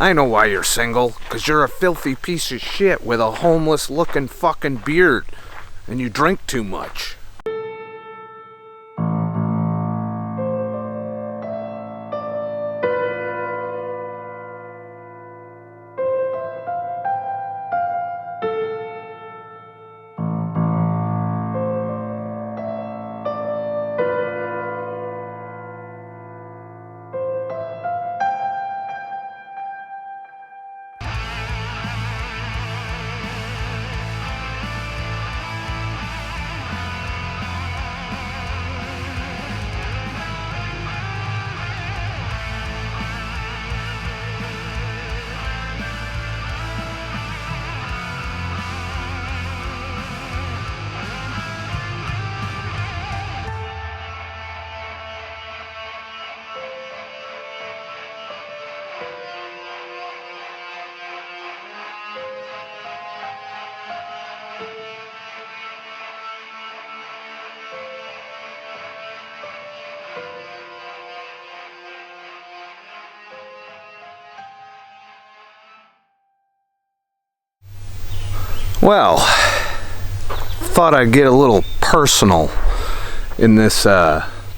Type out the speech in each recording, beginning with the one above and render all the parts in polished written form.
I know why you're single, 'cause you're a filthy piece of shit with a homeless looking fucking beard, and you drink too much. Well, thought I'd get a little personal in this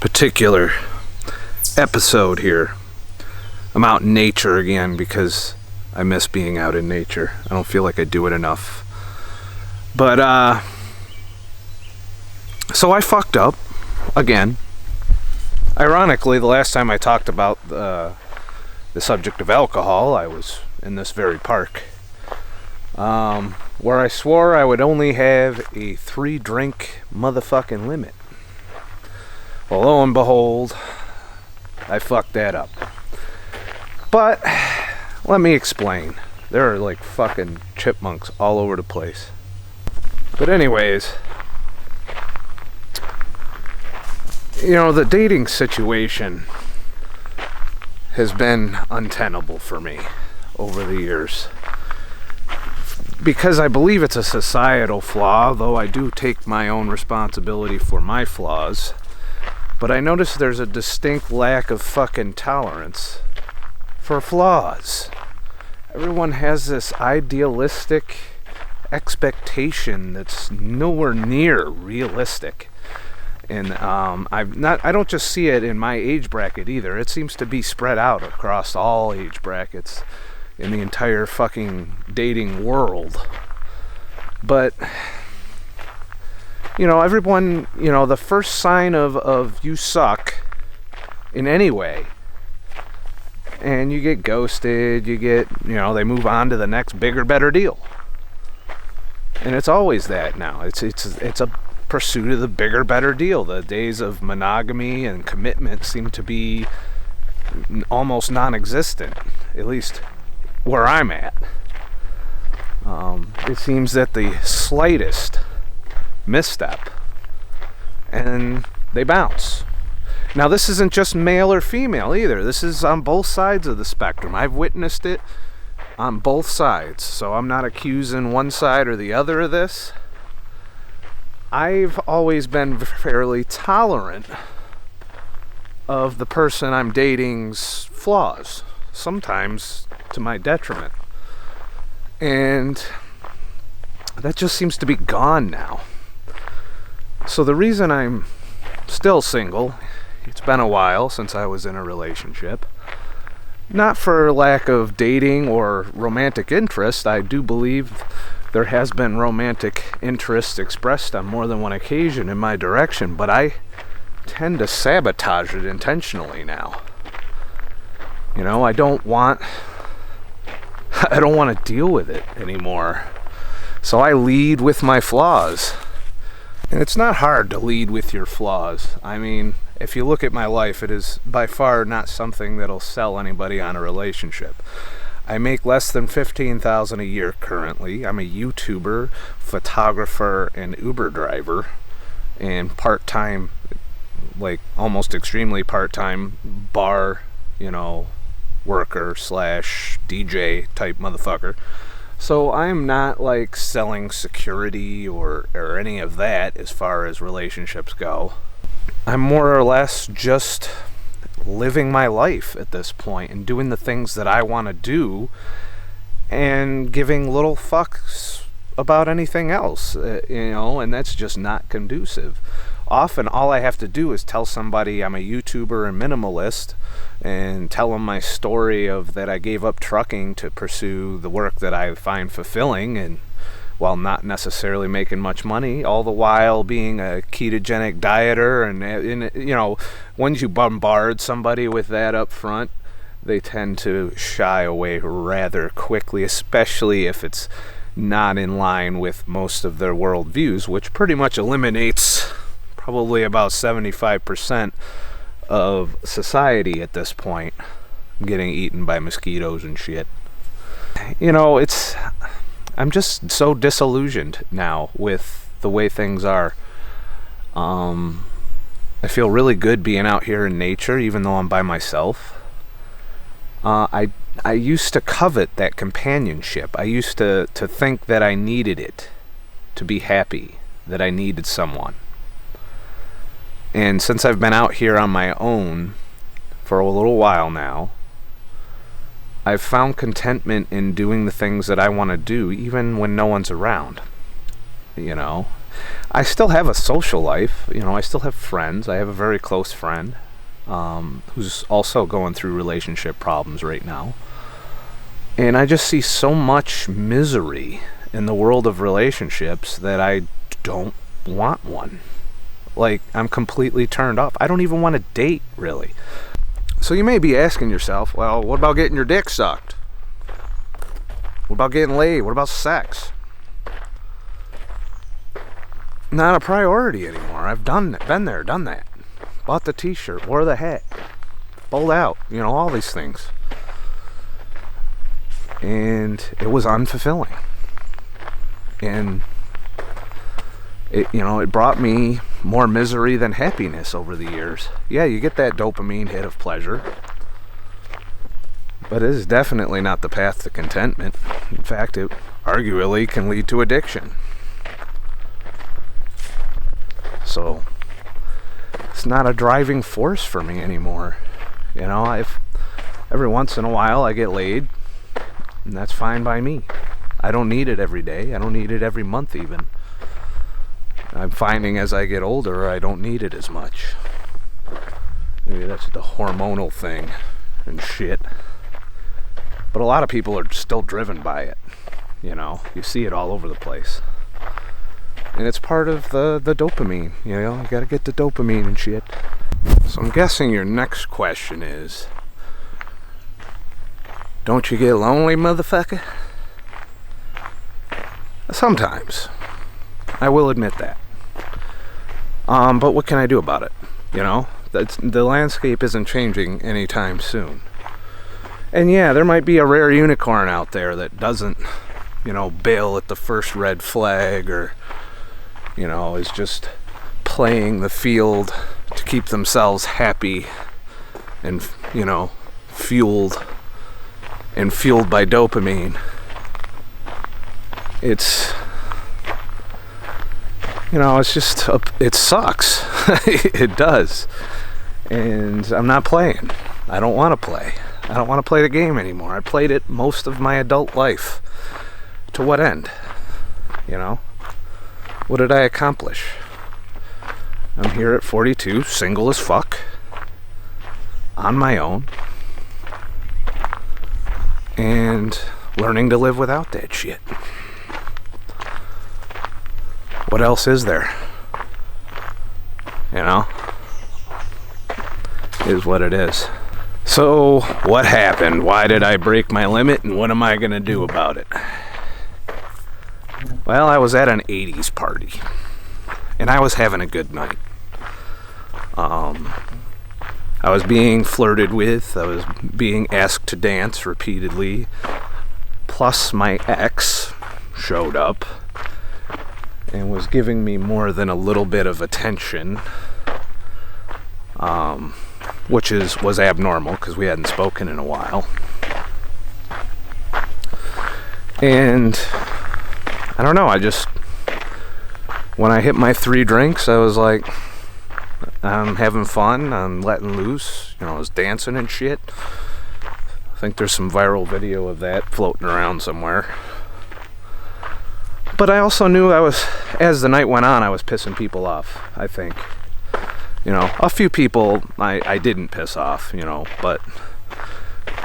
particular episode here. I'm out in nature again because I miss being out in nature. I don't feel like I do it enough. But, so I fucked up again. Ironically, the last time I talked about the subject of alcohol, I was in this very park. Where I swore I would only have a 3-drink motherfucking limit. Well, lo and behold, I fucked that up. But, let me explain. There are like fucking chipmunks all over the place. But anyways, you know, the dating situation has been untenable for me over the years. Because I believe it's a societal flaw, though I do take my own responsibility for my flaws. But I notice there's a distinct lack of fucking tolerance for flaws. Everyone has this idealistic expectation that's nowhere near realistic. And I don't just see it in my age bracket either. It seems to be spread out across all age brackets in the entire fucking dating world. But, you know, everyone, you know, the first sign of you suck in any way, and you get ghosted, you get, you know, they move on to the next bigger, better deal. And it's always that now. It's a pursuit of the bigger, better deal. The days of monogamy and commitment seem to be almost non-existent, at least where I'm at. It seems that the slightest misstep and they bounce. Now, this isn't just male or female either. This is on both sides of the spectrum. I've witnessed it on both sides, so I'm not accusing one side or the other of this. I've always been fairly tolerant of the person I'm dating's flaws, sometimes to my detriment. And that just seems to be gone now. So the reason I'm still single, it's been a while since I was in a relationship, not for lack of dating or romantic interest. I do believe there has been romantic interest expressed on more than one occasion in my direction, but I tend to sabotage it intentionally now. You know, I don't want to deal with it anymore. So I lead with my flaws. And it's not hard to lead with your flaws. I mean, if you look at my life, it is by far not something that'll sell anybody on a relationship. I make less than $15,000 a year currently. I'm a YouTuber, photographer, and Uber driver, and part-time, like almost extremely part-time bar, you know, worker slash DJ type motherfucker. So I'm not like selling security or any of that as far as relationships go. I'm more or less just living my life at this point and doing the things that I want to do and giving little fucks about anything else, and that's just not conducive. Often all I have to do is tell somebody I'm a YouTuber and minimalist and tell them my story of that I gave up trucking to pursue the work that I find fulfilling, and while not necessarily making much money, all the while being a ketogenic dieter. And once you bombard somebody with that up front, they tend to shy away rather quickly, especially if it's not in line with most of their worldviews, which pretty much eliminates probably about 75% of society at this point getting eaten by mosquitoes and shit. I'm just so disillusioned now with the way things are. I feel really good being out here in nature, even though I'm by myself. I used to covet that companionship. I used to think that I needed it to be happy, that I needed someone. And since I've been out here on my own for a little while now, I've found contentment in doing the things that I want to do, even when no one's around. I still have a social life. I still have friends. I have a very close friend who's also going through relationship problems right now. And I just see so much misery in the world of relationships that I don't want one. Like, I'm completely turned off. I don't even want to date, really. So you may be asking yourself, well, what about getting your dick sucked? What about getting laid? What about sex? Not a priority anymore. I've been there, done that. Bought the t-shirt, wore the hat, bowled out, all these things. And it was unfulfilling. And it brought me more misery than happiness over the years. Yeah, you get that dopamine hit of pleasure, but it is definitely not the path to contentment. In fact, it arguably can lead to addiction. So it's not a driving force for me anymore. Every once in a while I get laid, and that's fine by me. I don't need it every day. I don't need it every month even. I'm finding as I get older, I don't need it as much. Maybe that's the hormonal thing and shit. But a lot of people are still driven by it. You see it all over the place. And it's part of the dopamine. You gotta get the dopamine and shit. So I'm guessing your next question is, don't you get lonely, motherfucker? Sometimes. I will admit that. But what can I do about it? The landscape isn't changing anytime soon. And yeah, there might be a rare unicorn out there that doesn't, bail at the first red flag, or, is just playing the field to keep themselves happy and, fueled by dopamine. It's just, it sucks. It does. And I'm not playing. I don't want to play. I don't want to play the game anymore. I played it most of my adult life. To what end? What did I accomplish? I'm here at 42, single as fuck, on my own, and learning to live without that shit. What else is there? Is what it is. So, what happened? Why did I break my limit, and what am I gonna do about it? Well, I was at an 80s party, and I was having a good night. I was being flirted with, I was being asked to dance repeatedly, plus my ex showed up and was giving me more than a little bit of attention, which was abnormal because we hadn't spoken in a while. And I don't know, when I hit my 3 drinks, I was like, I'm having fun. I'm letting loose. You know, I was dancing and shit. I think there's some viral video of that floating around somewhere. But I also knew as the night went on, I was pissing people off, I think. You know, a few people I didn't piss off, you know, but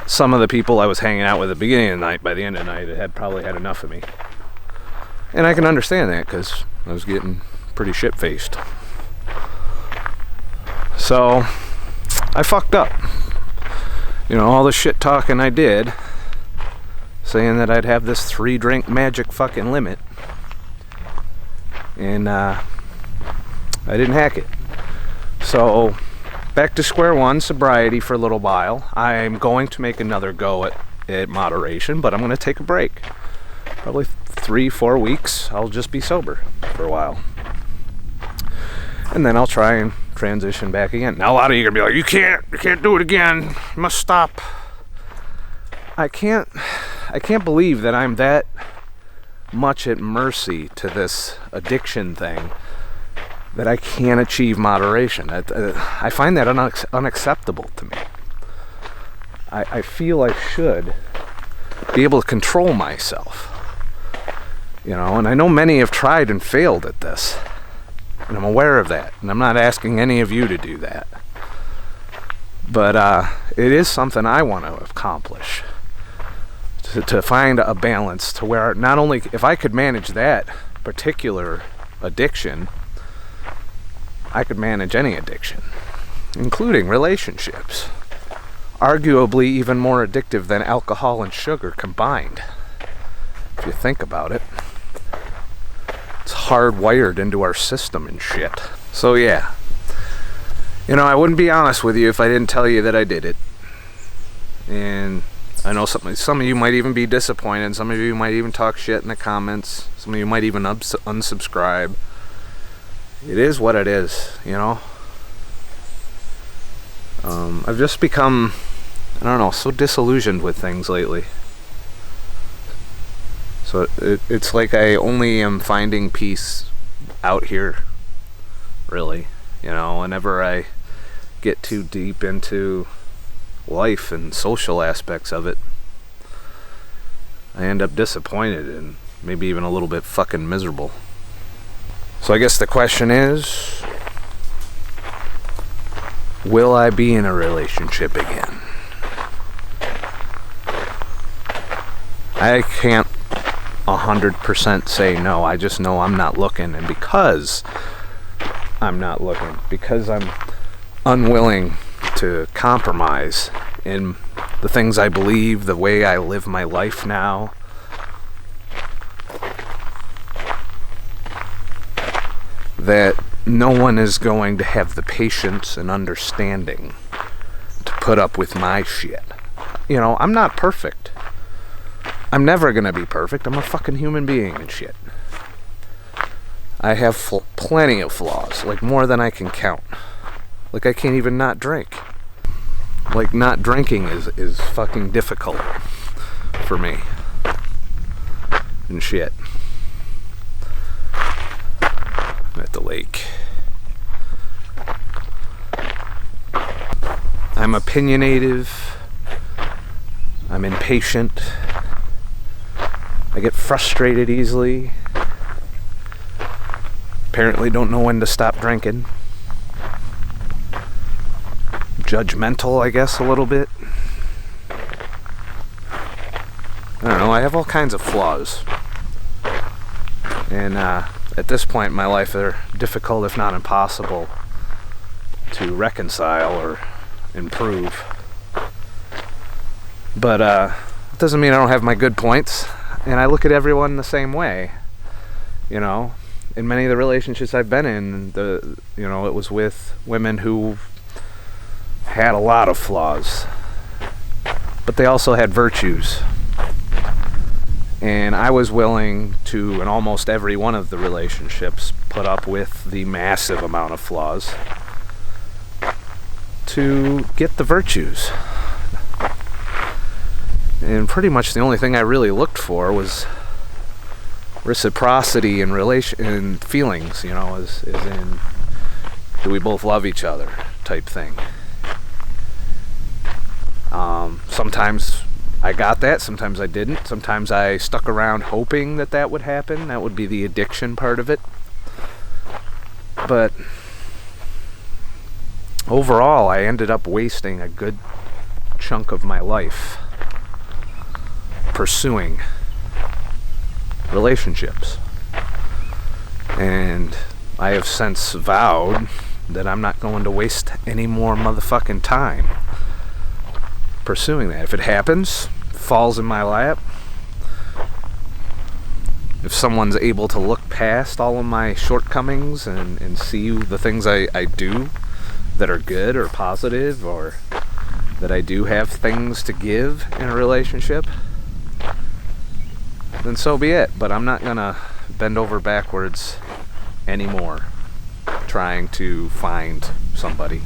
some of the people I was hanging out with at the beginning of the night, by the end of the night, it had probably had enough of me. And I can understand that, because I was getting pretty shit-faced. So, I fucked up. You know, all the shit talking I did, saying that I'd have this 3-drink magic fucking limit. And, I didn't hack it. So, back to square one, sobriety for a little while. I'm going to make another go at moderation, but I'm going to take a break. Probably 3-4 weeks, I'll just be sober for a while. And then I'll try and transition back again. Now a lot of you are going to be like, you can't do it again. You must stop. I can't believe that I'm that much at mercy to this addiction thing that I can't achieve moderation. I find that unacceptable to me. I feel I should be able to control myself. You know, and I know many have tried and failed at this. And I'm aware of that. And I'm not asking any of you to do that. But it is something I want to accomplish. To find a balance to where not only if I could manage that particular addiction, I could manage any addiction, including relationships. Arguably even more addictive than alcohol and sugar combined, if you think about it. It's hardwired into our system and shit. So yeah, you know, I wouldn't be honest with you if I didn't tell you that I did it. And I know some of you might even be disappointed. Some of you might even talk shit in the comments. Some of you might even unsubscribe. It is what it is, you know. I've just become, I don't know, so disillusioned with things lately. So it's like I only am finding peace out here, really. You know, whenever I get too deep into life and social aspects of it, I end up disappointed and maybe even a little bit fucking miserable. So I guess the question is, will I be in a relationship again? I can't 100% say no. I just know I'm not looking, and because I'm not looking, because I'm unwilling to compromise in the things I believe, the way I live my life now, that no one is going to have the patience and understanding to put up with my shit. You know, I'm not perfect. I'm never gonna be perfect. I'm a fucking human being and shit. I have plenty of flaws, like more than I can count. Like I can't even not drink. Like not drinking is fucking difficult for me and shit. I'm at the lake. I'm opinionative. I'm impatient. I get frustrated easily. Apparently don't know when to stop drinking. Judgmental, I guess, a little bit. I don't know, I have all kinds of flaws. And at this point in my life, they're difficult, if not impossible, to reconcile or improve. But it doesn't mean I don't have my good points. And I look at everyone the same way. You know, in many of the relationships I've been in, it was with women who had a lot of flaws, but they also had virtues. And I was willing to, in almost every one of the relationships, put up with the massive amount of flaws to get the virtues. And pretty much the only thing I really looked for was reciprocity in feelings, you know, as in Do we both love each other type thing. Sometimes I got that, sometimes I didn't. Sometimes I stuck around hoping that that would happen. That would be the addiction part of it. But overall, I ended up wasting a good chunk of my life pursuing relationships. And I have since vowed that I'm not going to waste any more motherfucking time pursuing that. If it happens, falls in my lap, if someone's able to look past all of my shortcomings and see the things I do that are good or positive, or that I do have things to give in a relationship, then so be it. But I'm not gonna bend over backwards anymore trying to find somebody.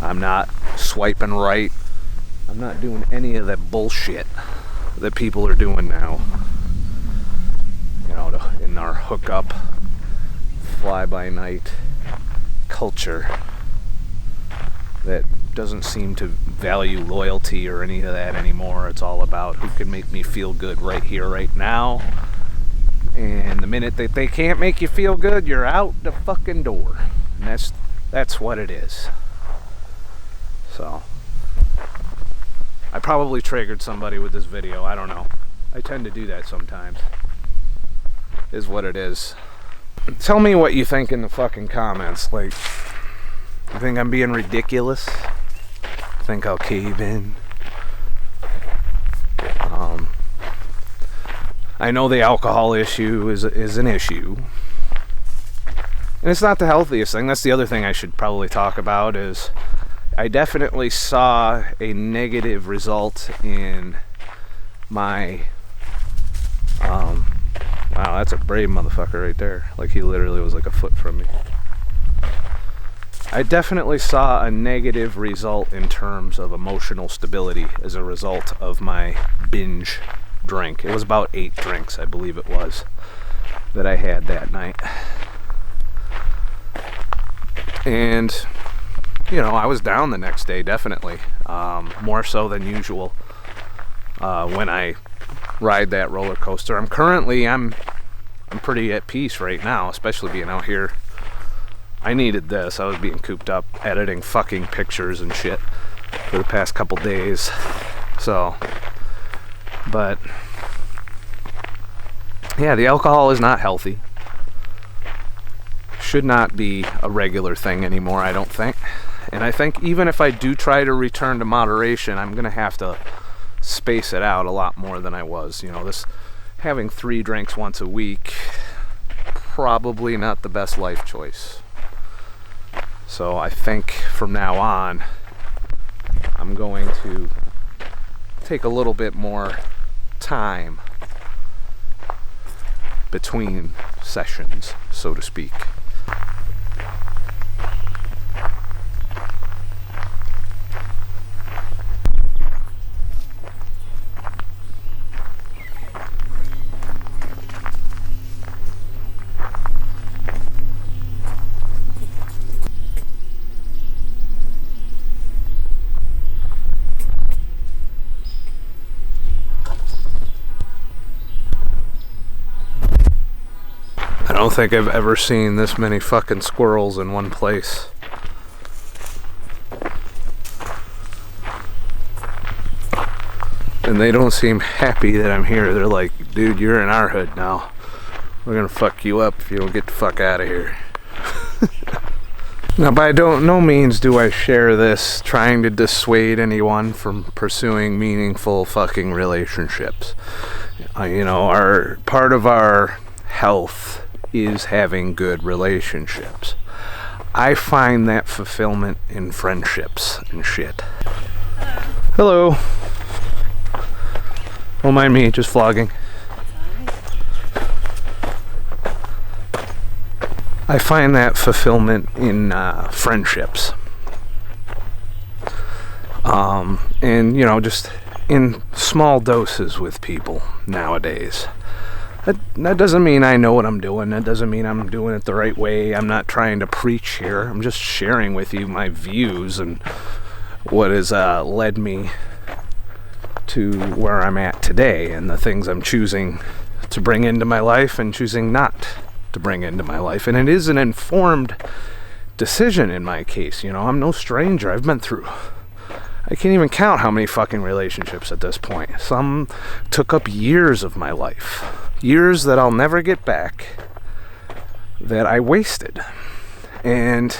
I'm not swiping right. I'm not doing any of that bullshit that people are doing now. You know, in our hookup, fly-by-night culture that doesn't seem to value loyalty or any of that anymore. It's all about who can make me feel good right here, right now. And the minute that they can't make you feel good, you're out the fucking door. And that's what it is. So I probably triggered somebody with this video. I don't know. I tend to do that sometimes. Is what it is. Tell me what you think in the fucking comments. Like, you think I'm being ridiculous? Think I'll cave in? I know the alcohol issue is an issue. And it's not the healthiest thing. That's the other thing I should probably talk about is I definitely saw a negative result in my wow, that's a brave motherfucker right there. Like, he literally was like a foot from me. I definitely saw a negative result in terms of emotional stability as a result of my binge drink. It was about 8 drinks, I believe it was, that I had that night. And you know, I was down the next day, definitely, more so than usual when I ride that roller coaster. I'm pretty at peace right now, especially being out here. I needed this. I was being cooped up editing fucking pictures and shit for the past couple days. So, but yeah, the alcohol is not healthy. Should not be a regular thing anymore, I don't think. And I think even if I do try to return to moderation, I'm gonna have to space it out a lot more than I was. You know, this having 3 drinks once a week, probably not the best life choice. So I think from now on, I'm going to take a little bit more time between sessions, so to speak. I don't think I've ever seen this many fucking squirrels in one place. And they don't seem happy that I'm here. They're like, dude, you're in our hood now. We're gonna fuck you up if you don't get the fuck out of here. Now, by no means do I share this trying to dissuade anyone from pursuing meaningful fucking relationships. You know, part of our health is having good relationships. I find that fulfillment in friendships and shit. Hello. Don't mind me, just vlogging. I find that fulfillment in friendships. And, you know, just in small doses with people nowadays. That doesn't mean I know what I'm doing. That doesn't mean I'm doing it the right way. I'm not trying to preach here. I'm just sharing with you my views and what has led me to where I'm at today, and the things I'm choosing to bring into my life and choosing not to bring into my life. And it is an informed decision in my case. You know, I'm no stranger. I've been through, I can't even count how many fucking relationships at this point. Some took up years of my life. Years that I'll never get back, that I wasted. And,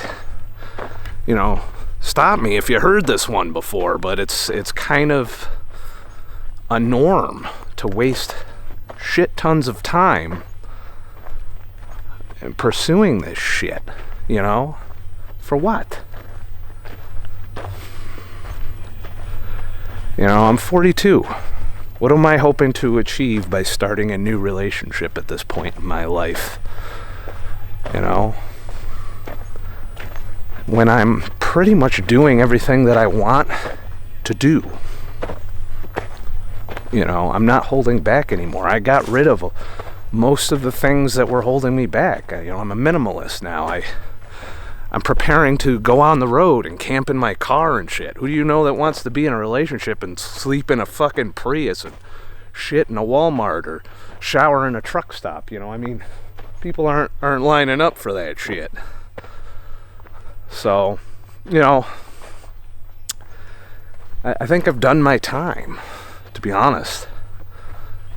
you know, stop me if you heard this one before, but it's kind of a norm to waste shit tons of time in pursuing this shit, you know? For what? You know, I'm 42. What am I hoping to achieve by starting a new relationship at this point in my life? You know? When I'm pretty much doing everything that I want to do. You know, I'm not holding back anymore. I got rid of most of the things that were holding me back. You know, I'm a minimalist now. I'm preparing to go on the road and camp in my car and shit. Who do you know that wants to be in a relationship and sleep in a fucking Prius and shit in a Walmart or shower in a truck stop? You know, I mean, people aren't lining up for that shit. So, you know, I think I've done my time, to be honest.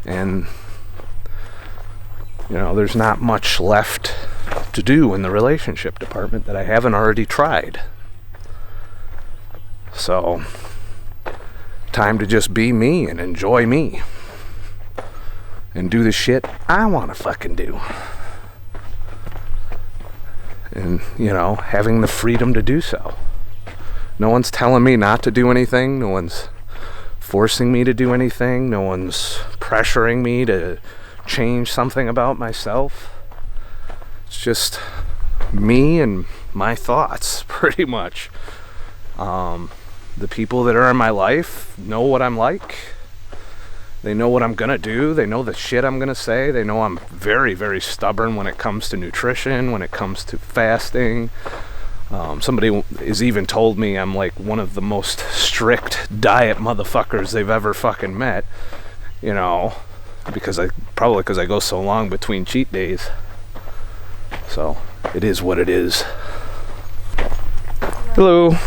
And, you know, there's not much left to do in the relationship department that I haven't already tried. So, time to just be me and enjoy me. And do the shit I want to fucking do. And, you know, having the freedom to do so. No one's telling me not to do anything. No one's forcing me to do anything. No one's pressuring me to change something about myself. It's just me and my thoughts, pretty much. The people that are in my life know what I'm like. They know what I'm gonna do. They know the shit I'm gonna say. They know I'm very, very stubborn when it comes to nutrition, when it comes to fasting. Somebody has even told me I'm like one of the most strict diet motherfuckers they've ever fucking met. You know, because I go so long between cheat days. So it is what it is. Hello.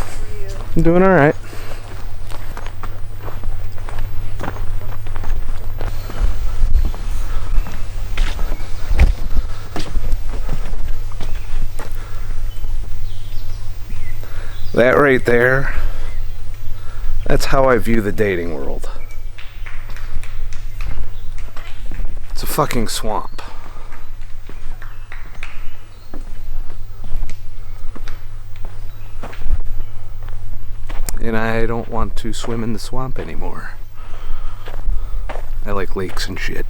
I'm doing all right. That right there, that's how I view the dating world. It's a fucking swamp. And I don't want to swim in the swamp anymore. I like lakes and shit.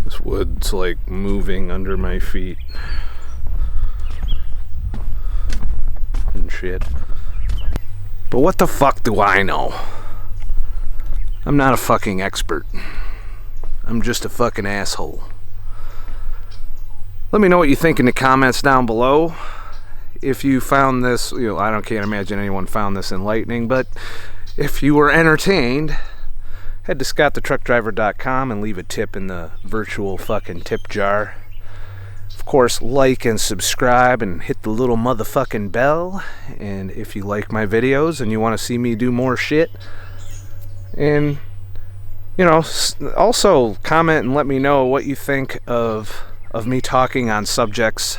This wood's like moving under my feet. And shit. But what the fuck do I know? I'm not a fucking expert. I'm just a fucking asshole. Let me know what you think in the comments down below. If you found this, you know, can't imagine anyone found this enlightening, but if you were entertained, head to ScottTheTruckDriver.com and leave a tip in the virtual fucking tip jar. Of course, like and subscribe and hit the little motherfucking bell. And if you like my videos and you want to see me do more shit, and, you know, also comment and let me know what you think of me talking on subjects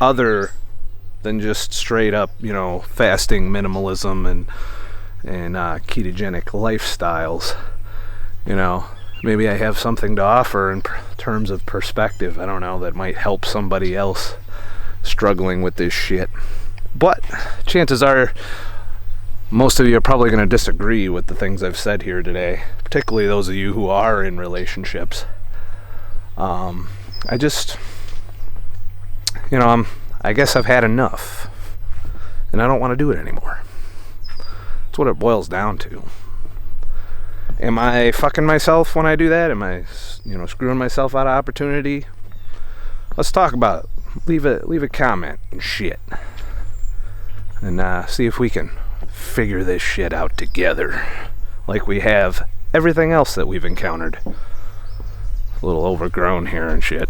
other than just straight up, you know, fasting, minimalism, and ketogenic lifestyles. You know, maybe I have something to offer in terms of perspective. I don't know, that might help somebody else struggling with this shit. But chances are most of you are probably going to disagree with the things I've said here today, particularly those of you who are in relationships. I just, you know, I guess I've had enough, and I don't want to do it anymore. That's what it boils down to. Am I fucking myself when I do that? Am I, screwing myself out of opportunity? Let's talk about it. Leave a comment and shit. And see if we can figure this shit out together. Like we have everything else that we've encountered. A little overgrown here and shit.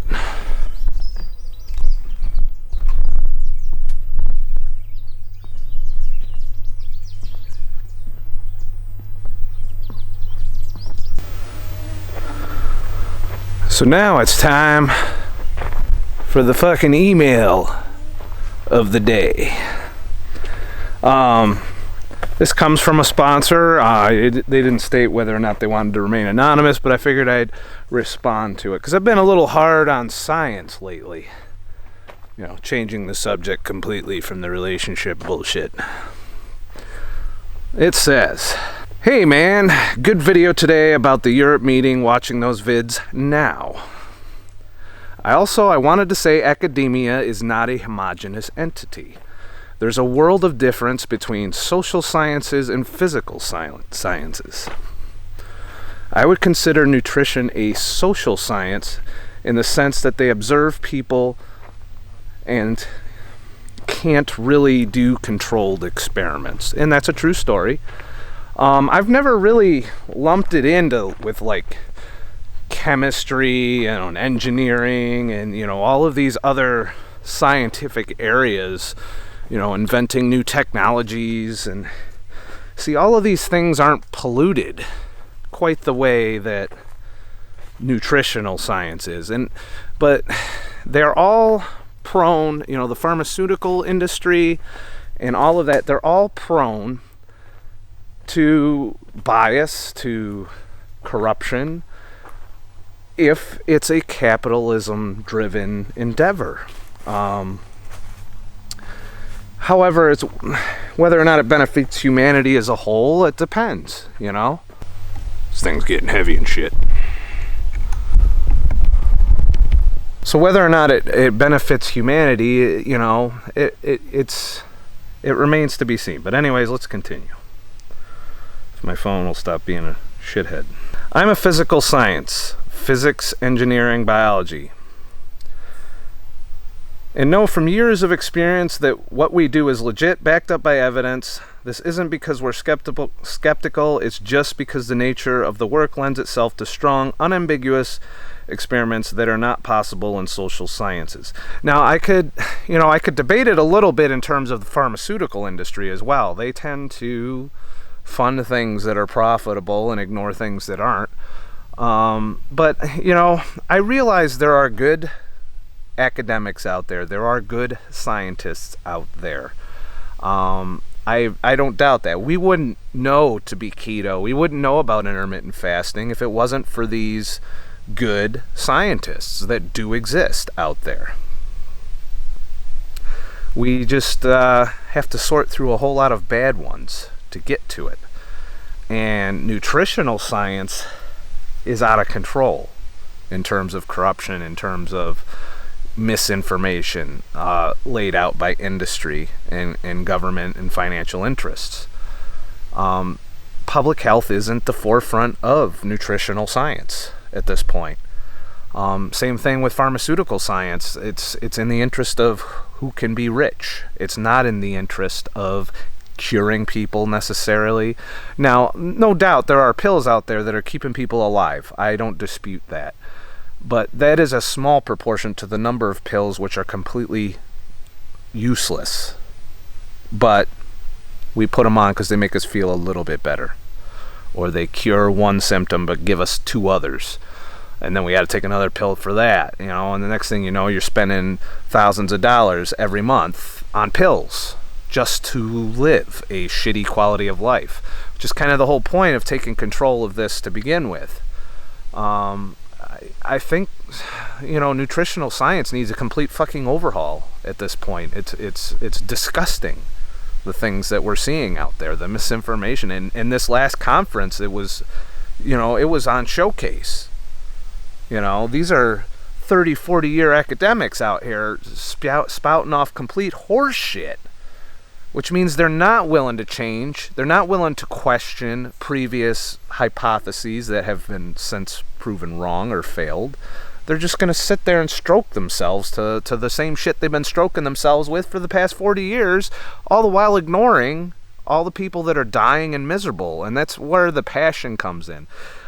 So now it's time for the fucking email of the day. This comes from a sponsor. They didn't state whether or not they wanted to remain anonymous, but I figured I'd respond to it because I've been a little hard on science lately. Changing the subject completely from the relationship bullshit. It says, "Hey man, good video today about the Europe meeting, watching those vids now. I wanted to say academia is not a homogeneous entity. There's a world of difference between social sciences and physical sciences. I would consider nutrition a social science in the sense that they observe people and can't really do controlled experiments." And that's a true story. I've never really lumped it into with like chemistry and engineering and all of these other scientific areas, inventing new technologies, and see, all of these things aren't polluted quite the way that nutritional science is, but they're all prone, the pharmaceutical industry and all of that, they're all prone to bias, to corruption, if it's a capitalism-driven endeavor. However, it's whether or not it benefits humanity as a whole, it depends, This thing's getting heavy and shit. So whether or not it benefits humanity, it remains to be seen. But anyways, let's continue. My phone will stop being a shithead. "I'm a physical science, physics, engineering, biology, and know from years of experience that what we do is legit, backed up by evidence. This isn't because we're skeptical, it's just because the nature of the work lends itself to strong, unambiguous experiments that are not possible in social sciences." Now, I could debate it a little bit in terms of the pharmaceutical industry as well. They tend to fund things that are profitable and ignore things that aren't. But I realize there are good academics out there. There are good scientists out there. I don't doubt that. We wouldn't know to be keto. We wouldn't know about intermittent fasting if it wasn't for these good scientists that do exist out there. We just have to sort through a whole lot of bad ones to get to it. And nutritional science is out of control in terms of corruption, in terms of misinformation laid out by industry and government and financial interests. Public health isn't the forefront of nutritional science at this point. Same thing with pharmaceutical science. It's in the interest of who can be rich. It's not in the interest of curing people necessarily. Now, no doubt there are pills out there that are keeping people alive. I don't dispute that. But that is a small proportion to the number of pills which are completely useless. But we put them on because they make us feel a little bit better. Or they cure one symptom but give us two others. And then we got to take another pill for that, and the next thing you know, you're spending thousands of dollars every month on pills just to live a shitty quality of life, which is kind of the whole point of taking control of this to begin with. I think, nutritional science needs a complete fucking overhaul at this point. It's disgusting, the things that we're seeing out there, the misinformation. And in this last conference, it was on showcase. These are 30, 40-year academics out here spouting off complete horse shit which means they're not willing to change. They're not willing to question previous hypotheses that have been since proven wrong or failed. They're just going to sit there and stroke themselves to the same shit they've been stroking themselves with for the past 40 years, all the while ignoring all the people that are dying and miserable. And that's where the passion comes in.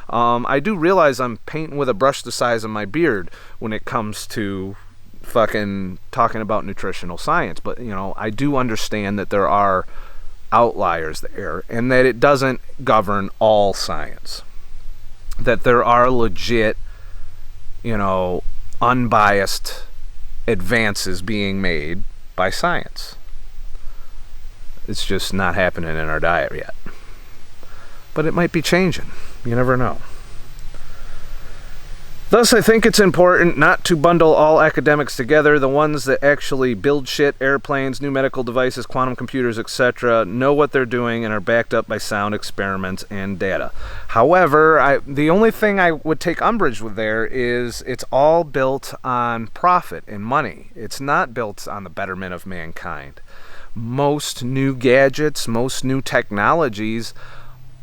I do realize I'm painting with a brush the size of my beard when it comes to fucking talking about nutritional science, but I do understand that there are outliers there and that it doesn't govern all science, that there are legit unbiased advances being made by science. It's just not happening in our diet yet, but it might be changing. You never know. Thus, I think it's important not to bundle all academics together. The ones that actually build shit, airplanes, new medical devices, quantum computers, etc., know what they're doing and are backed up by sound experiments and data. However, the only thing I would take umbrage with there is it's all built on profit and money. It's not built on the betterment of mankind. Most new gadgets, most new technologies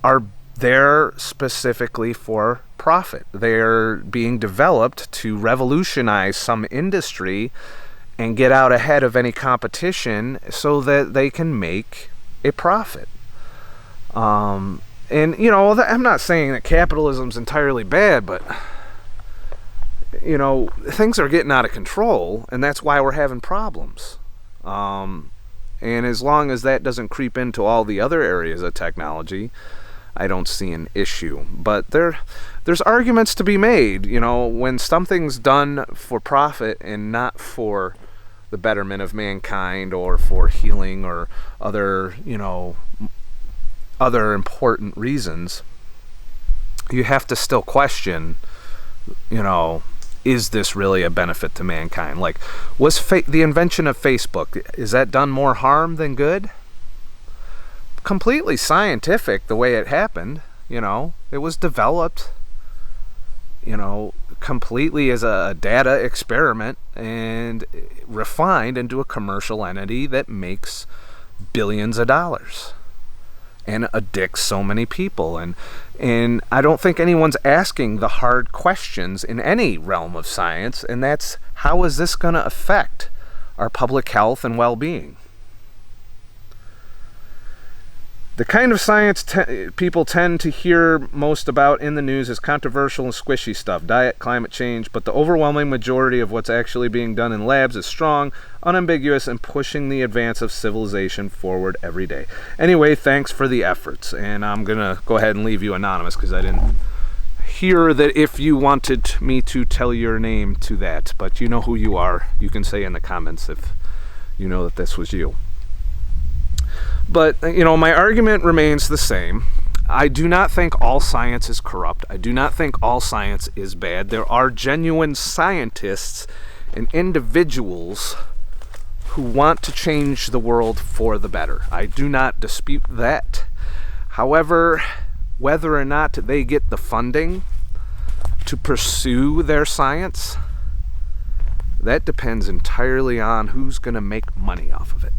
are there specifically for profit. They're being developed to revolutionize some industry and get out ahead of any competition so that they can make a profit. And I'm not saying that capitalism's entirely bad, but things are getting out of control, and that's why we're having problems. And as long as that doesn't creep into all the other areas of technology, I don't see an issue. But there's arguments to be made, when something's done for profit and not for the betterment of mankind or for healing or other important reasons. You have to still question, is this really a benefit to mankind? Like, was the invention of Facebook, is that done more harm than good? Completely scientific the way it happened. It was developed completely as a data experiment and refined into a commercial entity that makes billions of dollars and addicts so many people. And I don't think anyone's asking the hard questions in any realm of science, and that's, how is this going to affect our public health and well-being? The kind of science people tend to hear most about in the news is controversial and squishy stuff, diet, climate change, but the overwhelming majority of what's actually being done in labs is strong, unambiguous, and pushing the advance of civilization forward every day. Anyway, thanks for the efforts, and I'm going to go ahead and leave you anonymous because I didn't hear that if you wanted me to tell your name to that, but you know who you are. You can say in the comments if you know that this was you. But, my argument remains the same. I do not think all science is corrupt. I do not think all science is bad. There are genuine scientists and individuals who want to change the world for the better. I do not dispute that. However, whether or not they get the funding to pursue their science, that depends entirely on who's going to make money off of it.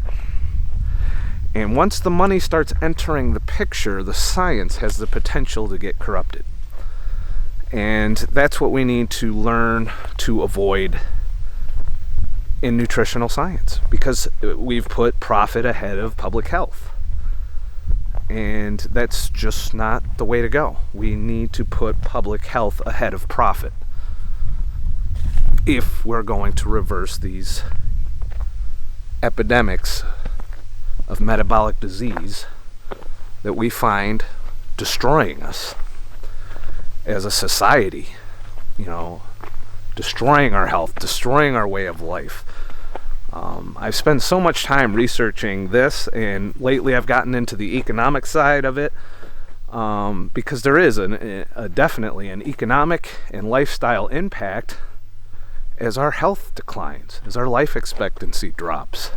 And once the money starts entering the picture, the science has the potential to get corrupted. And that's what we need to learn to avoid in nutritional science, because we've put profit ahead of public health. And that's just not the way to go. We need to put public health ahead of profit if we're going to reverse these epidemics of metabolic disease that we find destroying us as a society, destroying our health, destroying our way of life. I've spent so much time researching this, and lately I've gotten into the economic side of it, because there is definitely an economic and lifestyle impact as our health declines, as our life expectancy drops.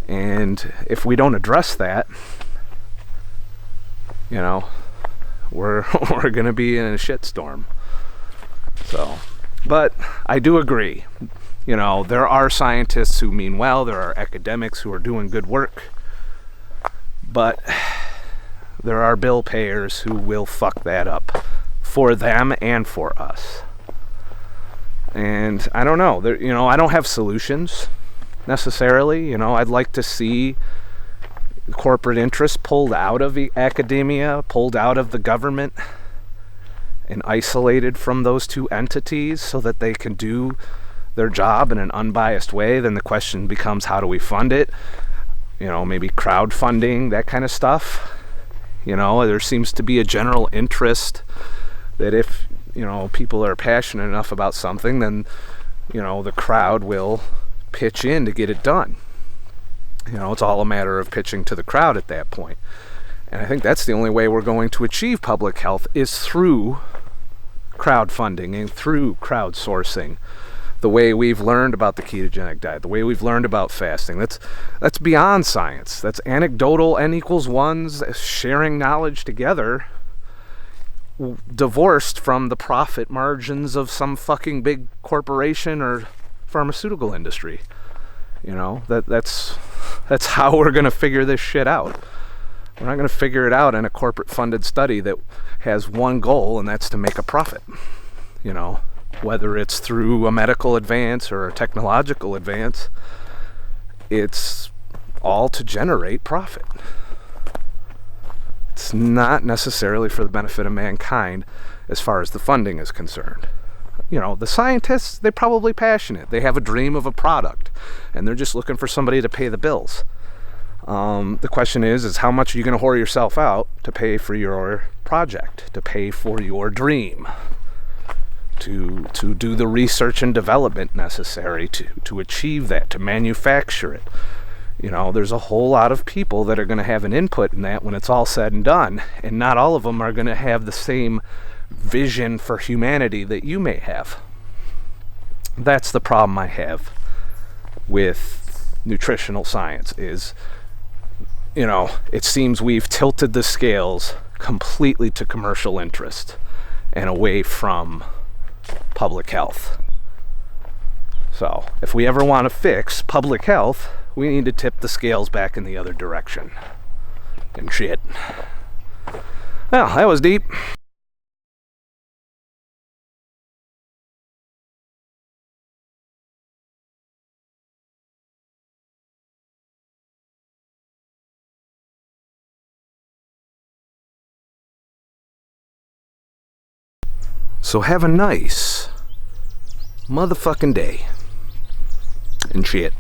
And if we don't address that, we're going to be in a shitstorm. So, but I do agree. You know, there are scientists who mean well, there are academics who are doing good work, but there are bill payers who will fuck that up for them and for us. And I don't know, I don't have solutions necessarily. I'd like to see corporate interests pulled out of the academia, pulled out of the government, and isolated from those two entities so that they can do their job in an unbiased way. Then the question becomes, how do we fund it? Maybe crowdfunding, that kind of stuff. There seems to be a general interest that if, people are passionate enough about something, then, the crowd will pitch in to get it done. It's all a matter of pitching to the crowd at that point. And I think that's the only way we're going to achieve public health, is through crowdfunding and through crowdsourcing. The way we've learned about the ketogenic diet, the way we've learned about fasting, that's beyond science. That's anecdotal N=1, sharing knowledge together, divorced from the profit margins of some fucking big corporation or pharmaceutical industry. That's how we're going to figure this shit out. We're not going to figure it out in a corporate funded study that has one goal, and that's to make a profit. Whether it's through a medical advance or a technological advance, it's all to generate profit. It's not necessarily for the benefit of mankind as far as the funding is concerned. The scientists, they're probably passionate. They have a dream of a product, and they're just looking for somebody to pay the bills. The question is how much are you going to whore yourself out to pay for your project, to pay for your dream, to do the research and development necessary to achieve that, to manufacture it. There's a whole lot of people that are going to have an input in that when it's all said and done, and not all of them are going to have the same vision for humanity that you may have. That's the problem I have with nutritional science is, it seems we've tilted the scales completely to commercial interest and away from public health. So if we ever want to fix public health, we need to tip the scales back in the other direction. And shit. Well, that was deep. So have a nice motherfucking day. And shit.